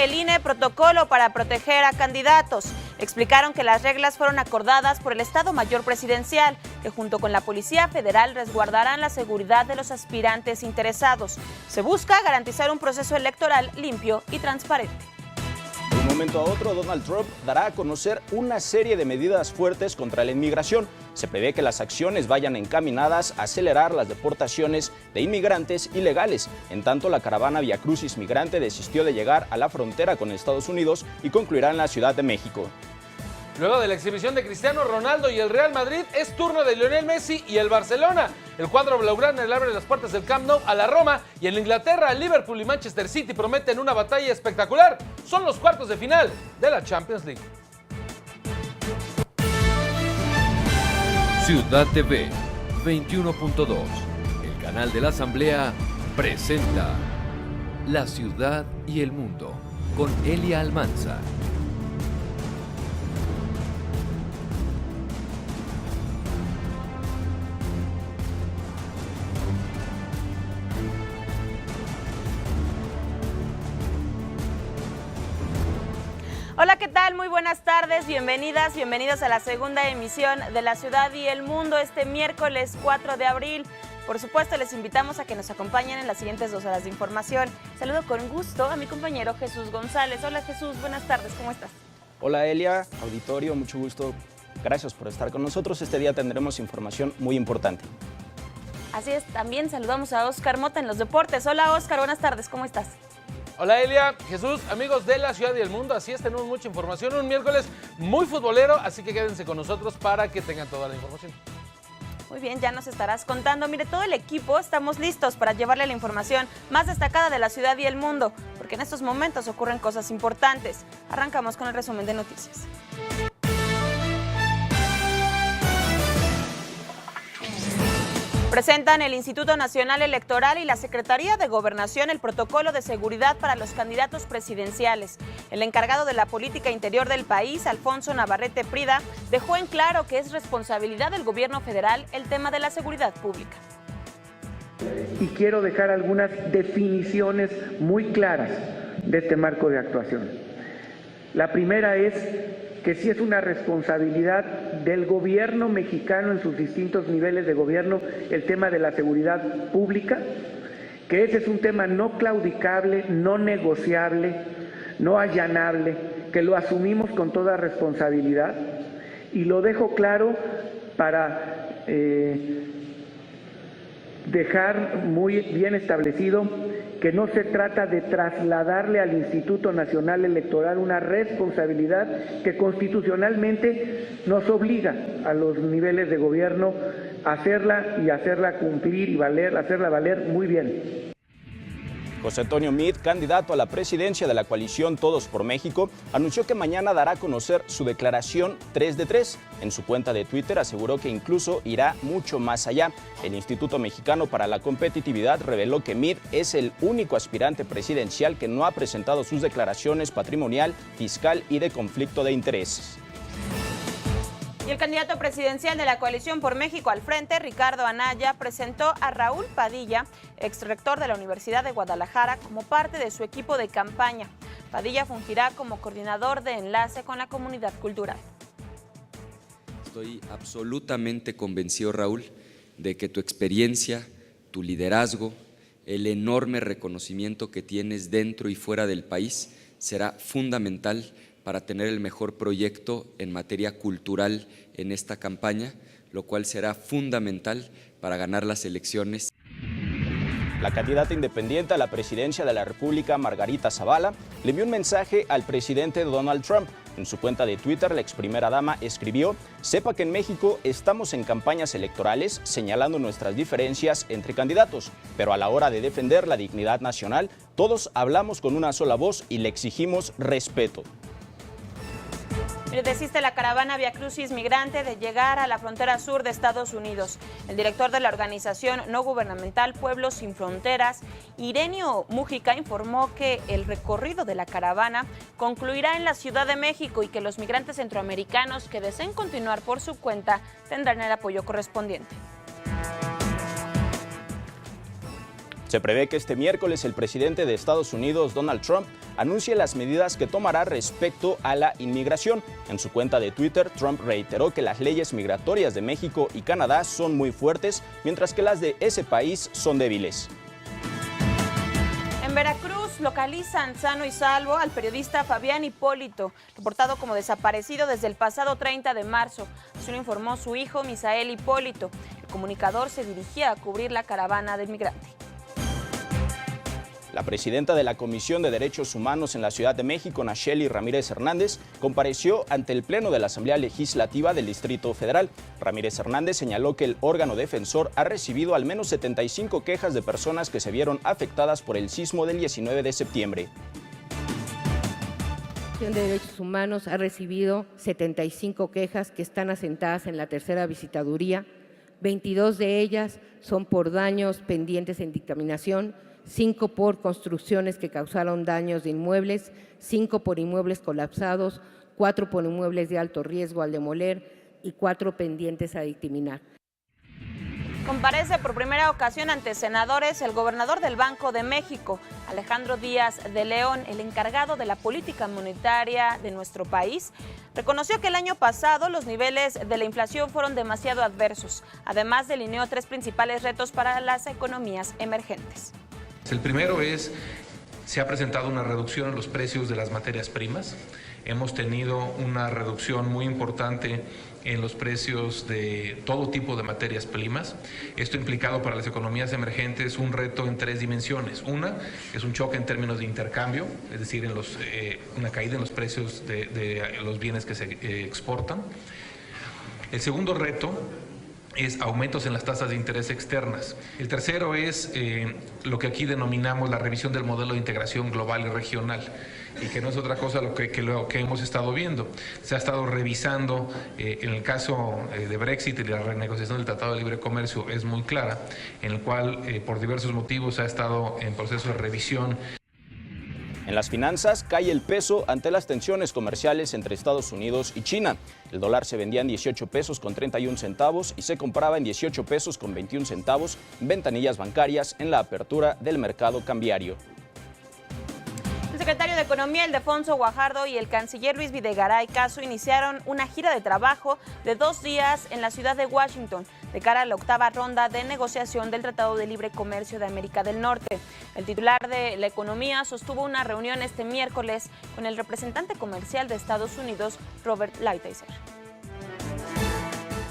el INE protocolo para proteger a candidatos. Explicaron que las reglas fueron acordadas por el Estado Mayor Presidencial, que junto con la Policía Federal resguardarán la seguridad de los aspirantes interesados. Se busca garantizar un proceso electoral limpio y transparente. De un momento a otro, Donald Trump dará a conocer una serie de medidas fuertes contra la inmigración. Se prevé que las acciones vayan encaminadas a acelerar las deportaciones de inmigrantes ilegales. En tanto, la caravana Via Crucis Migrante desistió de llegar a la frontera con Estados Unidos y concluirá en la Ciudad de México. Luego de la exhibición de Cristiano Ronaldo y el Real Madrid, es turno de Lionel Messi y el Barcelona. El cuadro blaugrana le abre las puertas del Camp Nou a la Roma, y en Inglaterra, Liverpool y Manchester City prometen una batalla espectacular. Son los cuartos de final de la Champions League. Ciudad TV 21.2, el canal de la Asamblea, presenta La Ciudad y el Mundo con Elia Almanza. Hola, ¿qué tal? Muy buenas tardes, bienvenidos a la segunda emisión de La Ciudad y el Mundo este miércoles 4 de abril. Por supuesto, les invitamos a que nos acompañen en las siguientes 2 horas de información. Saludo con gusto a mi compañero Jesús González. Hola Jesús, buenas tardes, ¿cómo estás? Hola Elia, auditorio, mucho gusto. Gracias por estar con nosotros. Este día tendremos información muy importante. Así es, también saludamos a Óscar Mota en los deportes. Hola Óscar, buenas tardes, ¿cómo estás? Hola Elia, Jesús, amigos de La Ciudad y el Mundo, así es, tenemos mucha información, un miércoles muy futbolero, así que quédense con nosotros para que tengan toda la información. Muy bien, ya nos estarás contando. Mire, todo el equipo estamos listos para llevarle la información más destacada de La Ciudad y el Mundo, porque en estos momentos ocurren cosas importantes. Arrancamos con el resumen de noticias. Presentan el Instituto Nacional Electoral y la Secretaría de Gobernación el protocolo de seguridad para los candidatos presidenciales. El encargado de la política interior del país, Alfonso Navarrete Prida, dejó en claro que es responsabilidad del gobierno federal el tema de la seguridad pública. Y quiero dejar algunas definiciones muy claras de este marco de actuación. La primera es que sí es una responsabilidad del gobierno mexicano en sus distintos niveles de gobierno el tema de la seguridad pública, que ese es un tema no claudicable, no negociable, no allanable, que lo asumimos con toda responsabilidad, y lo dejo claro para dejar muy bien establecido que no se trata de trasladarle al Instituto Nacional Electoral una responsabilidad que constitucionalmente nos obliga a los niveles de gobierno a hacerla y hacerla cumplir y hacerla valer muy bien. José Antonio Meade, candidato a la presidencia de la coalición Todos por México, anunció que mañana dará a conocer su declaración 3 de 3. En su cuenta de Twitter aseguró que incluso irá mucho más allá. El Instituto Mexicano para la Competitividad reveló que Meade es el único aspirante presidencial que no ha presentado sus declaraciones patrimonial, fiscal y de conflicto de intereses. Y el candidato presidencial de la Coalición por México al Frente, Ricardo Anaya, presentó a Raúl Padilla, exrector de la Universidad de Guadalajara, como parte de su equipo de campaña. Padilla fungirá como coordinador de enlace con la comunidad cultural. Estoy absolutamente convencido, Raúl, de que tu experiencia, tu liderazgo, el enorme reconocimiento que tienes dentro y fuera del país será fundamental para tener el mejor proyecto en materia cultural en esta campaña, lo cual será fundamental para ganar las elecciones. La candidata independiente a la presidencia de la República, Margarita Zavala, le envió un mensaje al presidente Donald Trump. En su cuenta de Twitter, la ex primera dama escribió: "Sepa que en México estamos en campañas electorales señalando nuestras diferencias entre candidatos, pero a la hora de defender la dignidad nacional, todos hablamos con una sola voz y le exigimos respeto". Desiste la caravana Via Crucis Migrante de llegar a la frontera sur de Estados Unidos. El director de la organización no gubernamental Pueblos Sin Fronteras, Irenio Mújica, informó que el recorrido de la caravana concluirá en la Ciudad de México y que los migrantes centroamericanos que deseen continuar por su cuenta tendrán el apoyo correspondiente. Se prevé que este miércoles el presidente de Estados Unidos, Donald Trump, anuncie las medidas que tomará respecto a la inmigración. En su cuenta de Twitter, Trump reiteró que las leyes migratorias de México y Canadá son muy fuertes, mientras que las de ese país son débiles. En Veracruz localizan sano y salvo al periodista Fabián Hipólito, reportado como desaparecido desde el pasado 30 de marzo. Así lo informó su hijo, Misael Hipólito. El comunicador se dirigía a cubrir la caravana del migrante. La presidenta de la Comisión de Derechos Humanos en la Ciudad de México, Nacheli Ramírez Hernández, compareció ante el Pleno de la Asamblea Legislativa del Distrito Federal. Ramírez Hernández señaló que el órgano defensor ha recibido al menos 75 quejas de personas que se vieron afectadas por el sismo del 19 de septiembre. La Comisión de Derechos Humanos ha recibido 75 quejas que están asentadas en la tercera visitaduría. 22 de ellas son por daños pendientes en dictaminación, 5 por construcciones que causaron daños de inmuebles, 5 por inmuebles colapsados, 4 por inmuebles de alto riesgo al demoler y 4 pendientes a dictaminar. Comparece por primera ocasión ante senadores el gobernador del Banco de México, Alejandro Díaz de León, el encargado de la política monetaria de nuestro país. Reconoció que el año pasado los niveles de la inflación fueron demasiado adversos. Además, delineó 3 principales retos para las economías emergentes. El primero es, se ha presentado una reducción en los precios de las materias primas. Hemos tenido una reducción muy importante en los precios de todo tipo de materias primas. Esto ha implicado para las economías emergentes un reto en 3 dimensiones. Una es un choque en términos de intercambio, es decir, una caída en los precios de los bienes que se exportan. El segundo reto es aumentos en las tasas de interés externas. El tercero es lo que aquí denominamos la revisión del modelo de integración global y regional, y que no es otra cosa lo que hemos estado viendo. Se ha estado revisando, en el caso de Brexit y la renegociación del Tratado de Libre Comercio es muy clara, en el cual por diversos motivos ha estado en proceso de revisión. En las finanzas, cae el peso ante las tensiones comerciales entre Estados Unidos y China. El dólar se vendía en 18 pesos con 31 centavos y se compraba en 18 pesos con 21 centavos en ventanillas bancarias en la apertura del mercado cambiario. El secretario de Economía, Ildefonso Guajardo, y el canciller Luis Videgaray Caso iniciaron una gira de trabajo de 2 días en la ciudad de Washington de cara a la 8ª ronda de negociación del Tratado de Libre Comercio de América del Norte. El titular de la economía sostuvo una reunión este miércoles con el representante comercial de Estados Unidos, Robert Lighthizer.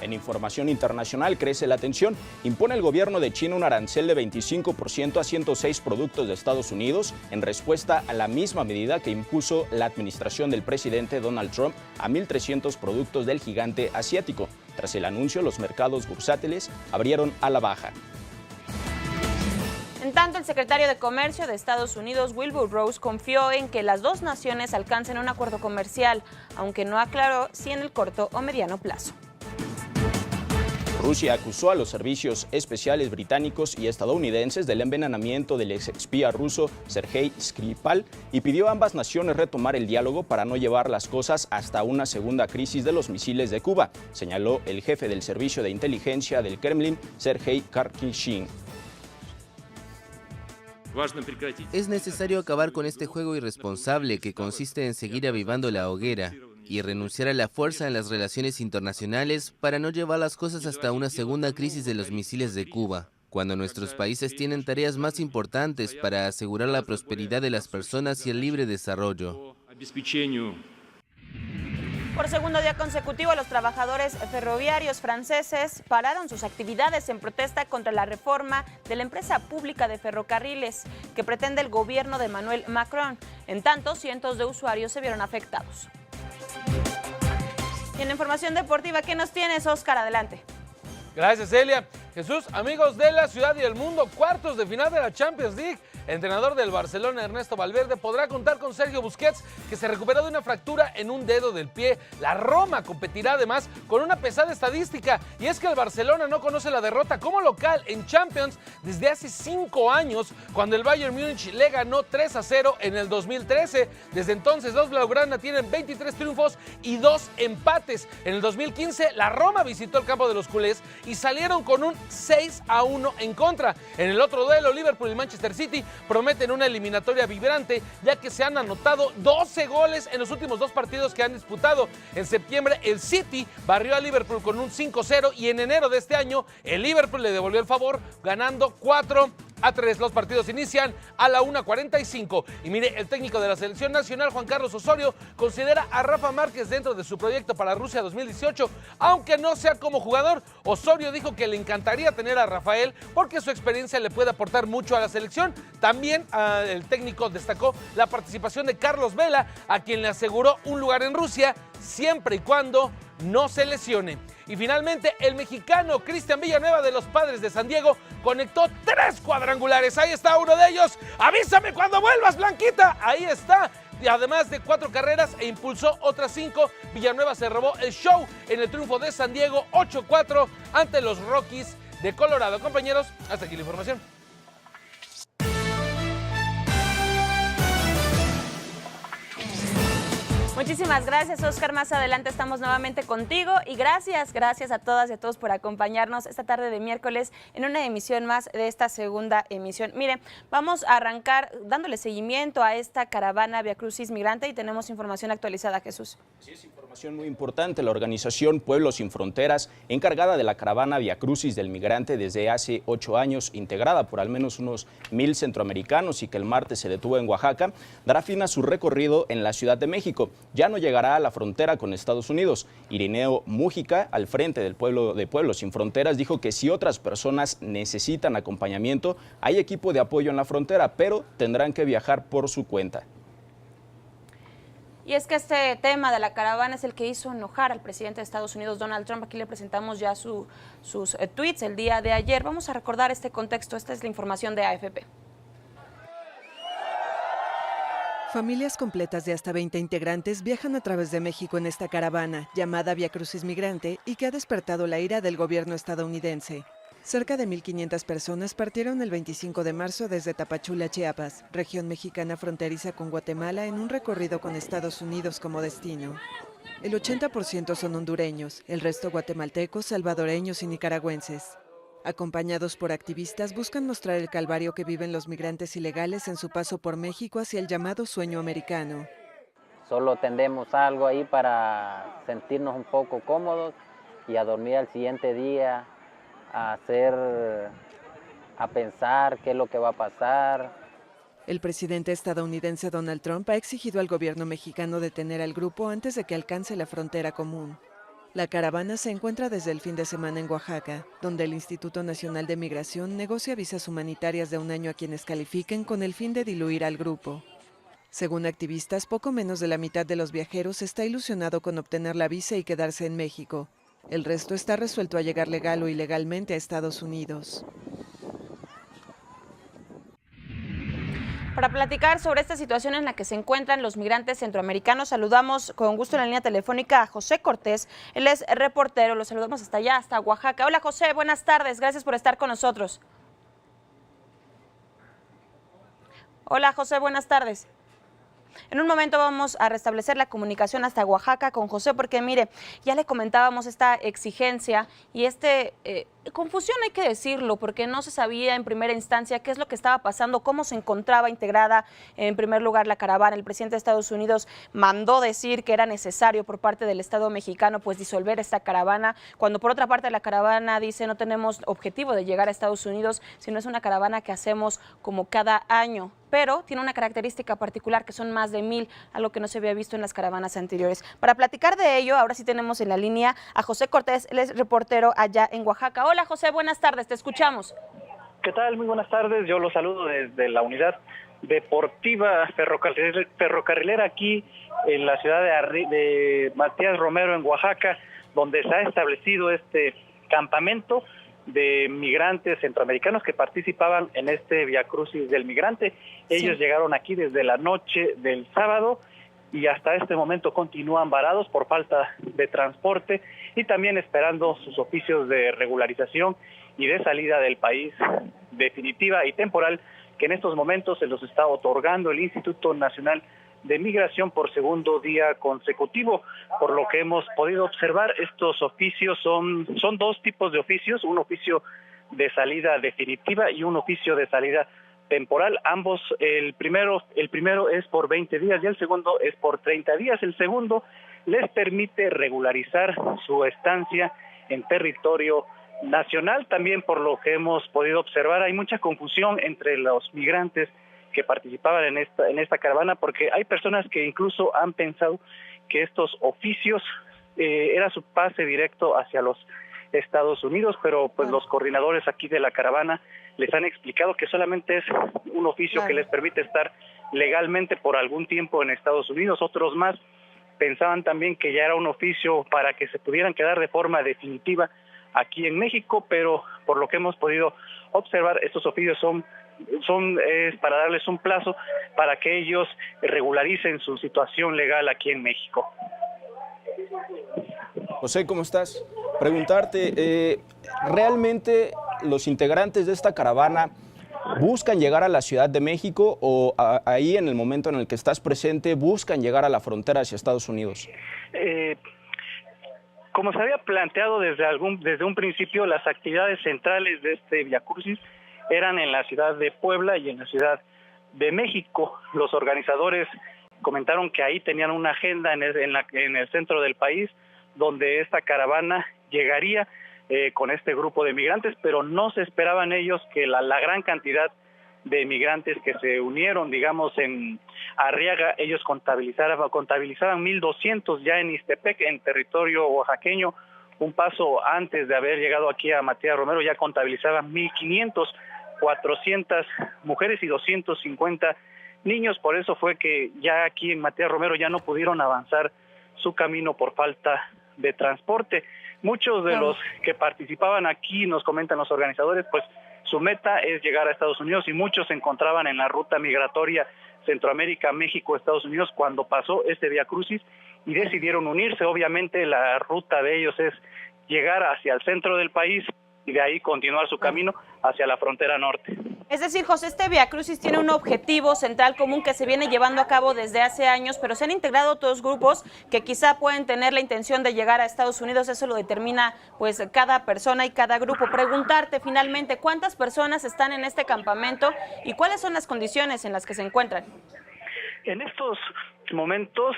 En información internacional, crece la tensión. Impone el gobierno de China un arancel de 25% a 106 productos de Estados Unidos en respuesta a la misma medida que impuso la administración del presidente Donald Trump a 1.300 productos del gigante asiático. Tras el anuncio, los mercados bursátiles abrieron a la baja. En tanto, el secretario de Comercio de Estados Unidos, Wilbur Ross, confió en que las 2 naciones alcancen un acuerdo comercial, aunque no aclaró si en el corto o mediano plazo. Rusia acusó a los servicios especiales británicos y estadounidenses del envenenamiento del exespía ruso Sergei Skripal y pidió a ambas naciones retomar el diálogo para no llevar las cosas hasta una segunda crisis de los misiles de Cuba, señaló el jefe del servicio de inteligencia del Kremlin, Sergei Karkishin. Es necesario acabar con este juego irresponsable que consiste en seguir avivando la hoguera y renunciar a la fuerza en las relaciones internacionales para no llevar las cosas hasta una segunda crisis de los misiles de Cuba, cuando nuestros países tienen tareas más importantes para asegurar la prosperidad de las personas y el libre desarrollo. Por segundo día consecutivo, los trabajadores ferroviarios franceses pararon sus actividades en protesta contra la reforma de la empresa pública de ferrocarriles que pretende el gobierno de Emmanuel Macron. En tanto, cientos de usuarios se vieron afectados. Y en la información deportiva, ¿qué nos tienes, Oscar? Adelante. Gracias, Elia. Jesús, amigos de la ciudad y el mundo, cuartos de final de la Champions League. El entrenador del Barcelona, Ernesto Valverde, podrá contar con Sergio Busquets, que se recuperó de una fractura en un dedo del pie. La Roma competirá además con una pesada estadística, y es que el Barcelona no conoce la derrota como local en Champions desde hace 5 años, cuando el Bayern Múnich le ganó 3-0 en el 2013. Desde entonces, los blaugrana tienen 23 triunfos y 2 empates. En el 2015, la Roma visitó el campo de los culés y salieron con un 6-1 en contra. En el otro duelo, Liverpool y Manchester City prometen una eliminatoria vibrante, ya que se han anotado 12 goles en los últimos 2 partidos que han disputado. En septiembre, el City barrió a Liverpool con un 5-0 y en enero de este año, el Liverpool le devolvió el favor ganando 4-3. Los partidos inician a la 1:45. Y mire, el técnico de la selección nacional, Juan Carlos Osorio, considera a Rafa Márquez dentro de su proyecto para Rusia 2018, aunque no sea como jugador. Osorio dijo que le encantaría tener a Rafael porque su experiencia le puede aportar mucho a la selección. También el técnico destacó la participación de Carlos Vela, a quien le aseguró un lugar en Rusia siempre y cuando no se lesione. Y finalmente, el mexicano Cristian Villanueva de los Padres de San Diego conectó 3 cuadrangulares. Ahí está uno de ellos. Avísame cuando vuelvas, Blanquita. Ahí está. Y además de 4 carreras e impulsó otras 5, Villanueva se robó el show en el triunfo de San Diego 8-4 ante los Rockies de Colorado. Compañeros, hasta aquí la información. Muchísimas gracias, Oscar. Más adelante estamos nuevamente contigo y gracias a todas y a todos por acompañarnos esta tarde de miércoles en una emisión más de esta segunda emisión. Miren, vamos a arrancar dándole seguimiento a esta caravana Via Crucis Migrante y tenemos información actualizada, Jesús. Sí, es información muy importante. La organización Pueblos Sin Fronteras, encargada de la caravana Via Crucis del Migrante desde hace 8 años, integrada por al menos unos 1000 centroamericanos y que el martes se detuvo en Oaxaca, dará fin a su recorrido en la Ciudad de México. Ya no llegará a la frontera con Estados Unidos. Irineo Mújica, al frente del pueblo de Pueblos Sin Fronteras, dijo que si otras personas necesitan acompañamiento, hay equipo de apoyo en la frontera, pero tendrán que viajar por su cuenta. Y es que este tema de la caravana es el que hizo enojar al presidente de Estados Unidos, Donald Trump. Aquí le presentamos ya sus tweets el día de ayer. Vamos a recordar este contexto. Esta es la información de AFP. Familias completas de hasta 20 integrantes viajan a través de México en esta caravana, llamada Via Crucis Migrante, y que ha despertado la ira del gobierno estadounidense. Cerca de 1,500 personas partieron el 25 de marzo desde Tapachula, Chiapas, región mexicana fronteriza con Guatemala, en un recorrido con Estados Unidos como destino. El 80% son hondureños, el resto guatemaltecos, salvadoreños y nicaragüenses. Acompañados por activistas, buscan mostrar el calvario que viven los migrantes ilegales en su paso por México hacia el llamado sueño americano. Solo tendemos algo ahí para sentirnos un poco cómodos y a dormir al siguiente día, a pensar qué es lo que va a pasar. El presidente estadounidense Donald Trump ha exigido al gobierno mexicano detener al grupo antes de que alcance la frontera común. La caravana se encuentra desde el fin de semana en Oaxaca, donde el Instituto Nacional de Migración negocia visas humanitarias de 1 año a quienes califiquen con el fin de diluir al grupo. Según activistas, poco menos de la mitad de los viajeros está ilusionado con obtener la visa y quedarse en México. El resto está resuelto a llegar legal o ilegalmente a Estados Unidos. Para platicar sobre esta situación en la que se encuentran los migrantes centroamericanos, saludamos con gusto en la línea telefónica a José Cortés. Él es reportero, lo saludamos hasta allá, hasta Oaxaca. Hola José, buenas tardes, gracias por estar con nosotros. Hola José, buenas tardes. En un momento vamos a restablecer la comunicación hasta Oaxaca con José, porque mire, ya le comentábamos esta exigencia y confusión, hay que decirlo, porque no se sabía en primera instancia qué es lo que estaba pasando, cómo se encontraba integrada en primer lugar la caravana. El presidente de Estados Unidos mandó decir que era necesario por parte del Estado mexicano pues disolver esta caravana, cuando por otra parte la caravana dice no tenemos objetivo de llegar a Estados Unidos, sino es una caravana que hacemos como cada año, pero tiene una característica particular que son más de 1000, algo que no se había visto en las caravanas anteriores. Para platicar de ello, ahora sí tenemos en la línea a José Cortés, él es reportero allá en Oaxaca. Hola José, buenas tardes, te escuchamos. ¿Qué tal? Muy buenas tardes, yo los saludo desde la unidad deportiva ferrocarrilera aquí en la ciudad de Matías Romero en Oaxaca, donde se ha establecido este campamento de migrantes centroamericanos que participaban en este Vía Crucis del Migrante. Ellos llegaron aquí desde la noche del sábado y hasta este momento continúan varados por falta de transporte y también esperando sus oficios de regularización y de salida del país definitiva y temporal, que en estos momentos se los está otorgando el Instituto Nacional de Migración por segundo día consecutivo. Por lo que hemos podido observar, estos oficios son dos tipos de oficios, un oficio de salida definitiva y un oficio de salida temporal. Ambos, el primero es por 20 días y el segundo es por 30 días. El segundo les permite regularizar su estancia en territorio nacional. También, por lo que hemos podido observar, hay mucha confusión entre los migrantes que participaban en esta caravana, porque hay personas que incluso han pensado que estos oficios era su pase directo hacia los Estados Unidos, pero pues los coordinadores aquí de la caravana les han explicado que solamente es un oficio que les permite estar legalmente por algún tiempo en Estados Unidos. Otros más pensaban también que ya era un oficio para que se pudieran quedar de forma definitiva aquí en México, pero por lo que hemos podido observar, estos oficios son para darles un plazo para que ellos regularicen su situación legal aquí en México. José, ¿cómo estás? Preguntarte, ¿realmente los integrantes de esta caravana buscan llegar a la Ciudad de México o ahí en el momento en el que estás presente buscan llegar a la frontera hacia Estados Unidos? Como se había planteado desde un principio, las actividades centrales de este Vía Crucis eran en la ciudad de Puebla y en la Ciudad de México. Los organizadores comentaron que ahí tenían una agenda en el centro del país, donde esta caravana llegaría con este grupo de migrantes, pero no se esperaban ellos que la gran cantidad de migrantes que se unieron, digamos, en Arriaga, ellos contabilizaban 1,200 ya en Ixtepec, en territorio oaxaqueño. Un paso antes de haber llegado aquí a Matías Romero ya contabilizaban 1,500, 400 mujeres y 250 niños. Por eso fue que ya aquí en Matías Romero ya no pudieron avanzar su camino por falta de transporte. Muchos de los que participaban aquí, nos comentan los organizadores, pues su meta es llegar a Estados Unidos y muchos se encontraban en la ruta migratoria Centroamérica, México, Estados Unidos cuando pasó este Vía Crucis y decidieron unirse. Obviamente la ruta de ellos es llegar hacia el centro del país y de ahí continuar su camino hacia la frontera norte. Es decir, José, este Vía Crucis tiene un objetivo central común que se viene llevando a cabo desde hace años, pero se han integrado otros grupos que quizá pueden tener la intención de llegar a Estados Unidos. Eso lo determina pues cada persona y cada grupo. Preguntarte finalmente, ¿cuántas personas están en este campamento y cuáles son las condiciones en las que se encuentran? En estos momentos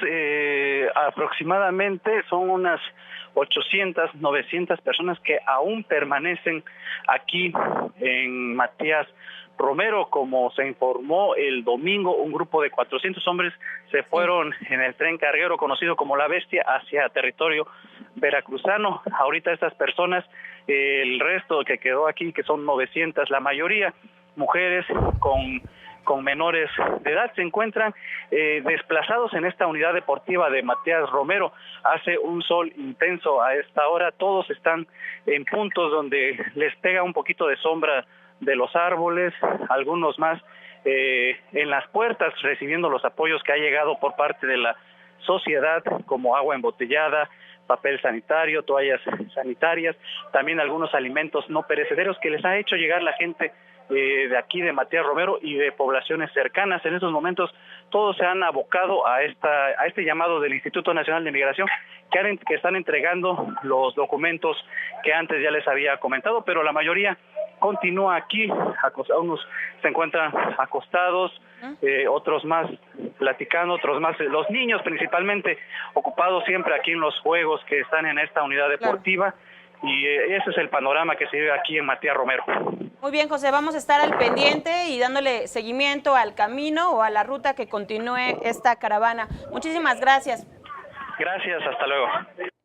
aproximadamente son unas 800, 900 personas que aún permanecen aquí en Matías Romero. Como se informó el domingo, un grupo de 400 hombres se fueron en el tren carguero conocido como La Bestia hacia territorio veracruzano. Ahorita estas personas, el resto que quedó aquí, que son 900, la mayoría mujeres con menores de edad, se encuentran desplazados en esta unidad deportiva de Matías Romero. Hace un sol intenso a esta hora, todos están en puntos donde les pega un poquito de sombra de los árboles, algunos más en las puertas recibiendo los apoyos que ha llegado por parte de la sociedad, como agua embotellada, papel sanitario, toallas sanitarias, también algunos alimentos no perecederos que les ha hecho llegar la gente de aquí de Matías Romero y de poblaciones cercanas. En estos momentos todos se han abocado a este llamado del Instituto Nacional de Migración que están entregando los documentos que antes ya les había comentado, pero la mayoría continúa aquí, unos se encuentran acostados, otros más platicando, otros más, los niños principalmente, ocupados siempre aquí en los juegos que están en esta unidad deportiva. Y ese es el panorama que se vive aquí en Matías Romero. Muy bien, José, vamos a estar al pendiente y dándole seguimiento al camino o a la ruta que continúe esta caravana. Muchísimas gracias. Gracias, hasta luego.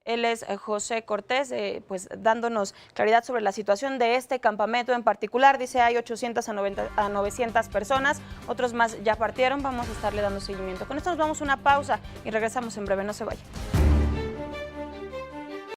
Él es José Cortés, pues dándonos claridad sobre la situación de este campamento en particular. Dice hay 800 a 900 personas, otros más ya partieron. Vamos a estarle dando seguimiento. Con esto nos vamos a una pausa y regresamos en breve, no se vaya.